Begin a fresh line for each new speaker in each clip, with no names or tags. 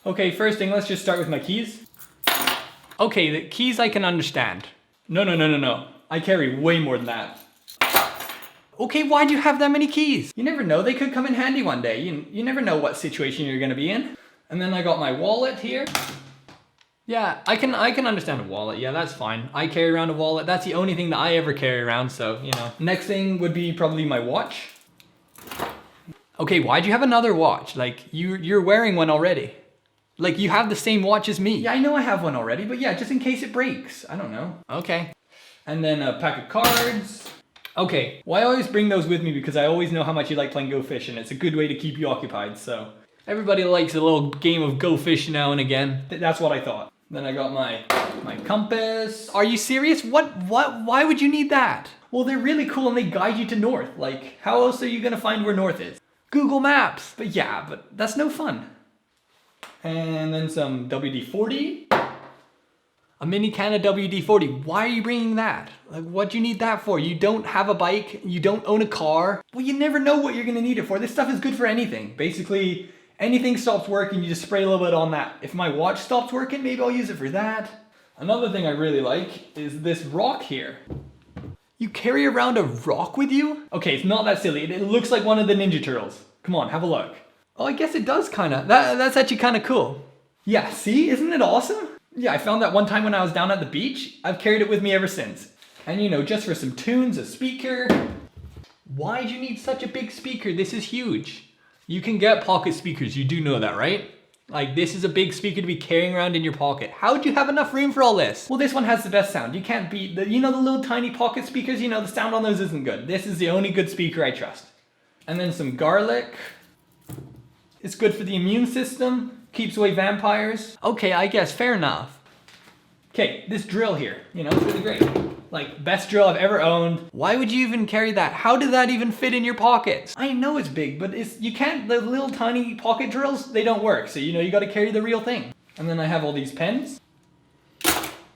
Okay, first thing, let's just start with my keys. Okay, the keys I can understand. No. I carry way more than that. Okay, why do you have that many keys? You never know, they could come in handy one day. You never know what situation you're gonna be in. And then I got my wallet here. Yeah, I can understand a wallet. Yeah, that's fine. I carry around a wallet. That's the only thing that I ever carry around, so, you know. Next thing would be probably my watch. Okay, why'd you have another watch? Like, you're wearing one already. Like, you have the same watch as me. Yeah, I know I have one already, but yeah, just in case it breaks. I don't know. Okay. And then a pack of cards. Okay, well, I always bring those with me because I always know how much you like playing Go Fish, and it's a good way to keep you occupied, so. Everybody likes a little game of Go Fish now and again. That's what I thought. Then I got my compass. Are you serious? Why would you need that? Well, they're really cool and they guide you to north. Like, how else are you gonna find where north is? Google Maps. But yeah, but that's no fun. And then some WD-40. A mini can of WD-40. Why are you bringing that? Like, what do you need that for? You don't have a bike, you don't own a car. Well, you never know what you're gonna need it for. This stuff is good for anything. Basically, anything stops working, you just spray a little bit on that. If my watch stops working, maybe I'll use it for that. Another thing I really like is this rock here. You carry around a rock with you? Okay, it's not that silly. It looks like one of the Ninja Turtles. Come on, have a look. Oh, I guess it does kinda. That's actually kinda cool. Yeah, see, isn't it awesome? Yeah, I found that one time when I was down at the beach. I've carried it with me ever since. And you know, just for some tunes, a speaker. Why do you need such a big speaker? This is huge. You can get pocket speakers, you do know that, right? Like, this is a big speaker to be carrying around in your pocket. How would you have enough room for all this? Well, this one has the best sound. You can't beat the, you know, the little tiny pocket speakers, you know, the sound on those isn't good. This is the only good speaker I trust. And then some garlic. It's good for the immune system, keeps away vampires. Okay, I guess, fair enough. Okay, this drill here, you know, it's really great. Like, best drill I've ever owned. Why would you even carry that? How did that even fit in your pockets? I know it's big, but you can't, the little tiny pocket drills, they don't work. So, you know, you gotta carry the real thing. And then I have all these pens.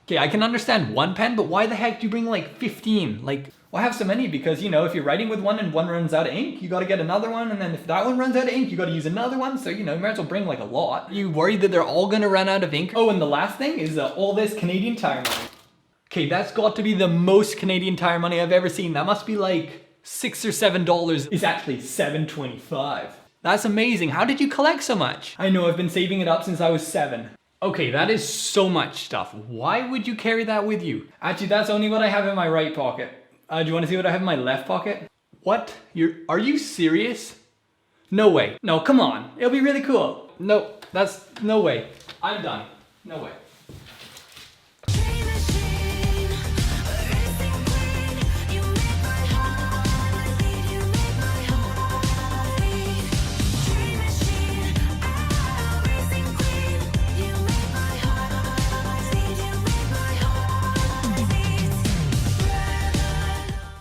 Okay, I can understand one pen, but why the heck do you bring like 15? Like, well, I have so many because, you know, if you're writing with one and one runs out of ink, you gotta get another one. And then if that one runs out of ink, you gotta use another one. So, you know, you might as well bring like a lot. You worried that they're all gonna run out of ink? Oh, and the last thing is all this Canadian Tire money. Okay, that's got to be the most Canadian Tire money I've ever seen. That must be like $6 or $7. It's actually $7.25. That's amazing. How did you collect so much? I know, I've been saving it up since I was 7. Okay, that is so much stuff. Why would you carry that with you? Actually, that's only what I have in my right pocket. Do you want to see what I have in my left pocket? What? Are you serious? No way. No, come on. It'll be really cool. No, no way. I'm done. No way.